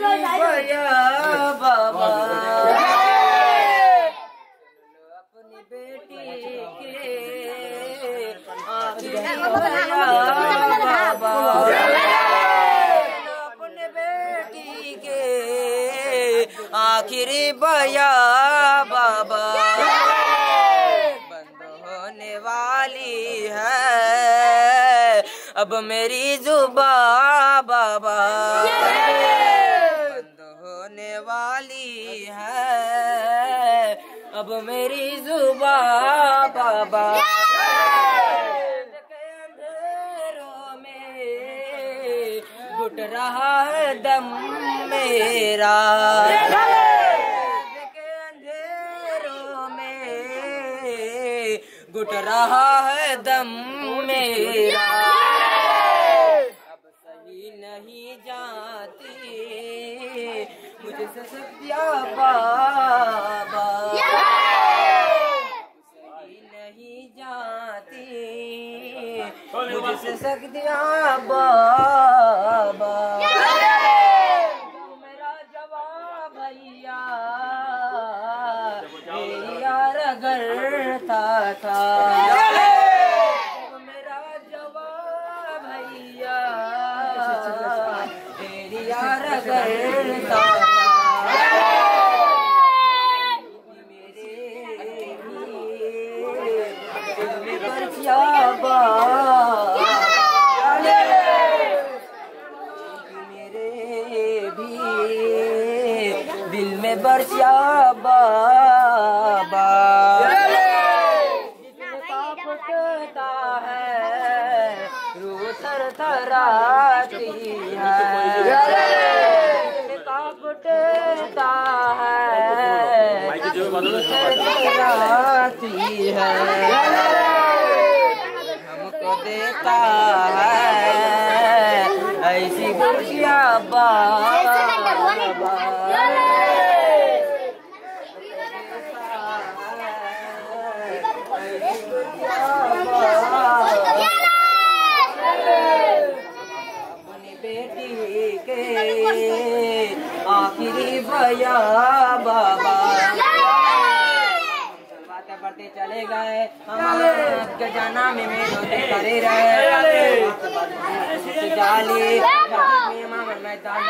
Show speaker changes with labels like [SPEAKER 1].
[SPEAKER 1] भैया बाबा अपनी बेटी के आखिरी भैया बाबा अपने बेटी के आखिरी भैया बाबा बंद होने वाली है अब मेरी जुबान बाबा बंद होने वाली है अब मेरी जुबान बाबा अंधेरों में घुट रहा है दम मेरा अंधेरों में घुट रहा है दम मेरा अब सही नहीं जाती मुझसे सत्या बाबा सही नहीं जाती मुझसे सत्या बाबा मेरा जवाब भैया यार करता था मेरा जवाब भैया यार करता था मेरे बरसिया मेरे भी दिल में बरसिया बाबा फुटता है रूह थरथराती है फुटता है रूह थरथराती है हमको देता है ऐसी खुशियाँ बाबा अपनी बेटी के आखिरी भैया बाबा बातें बढ़ते चले गए हम जाना में करे रहे जाली मैदान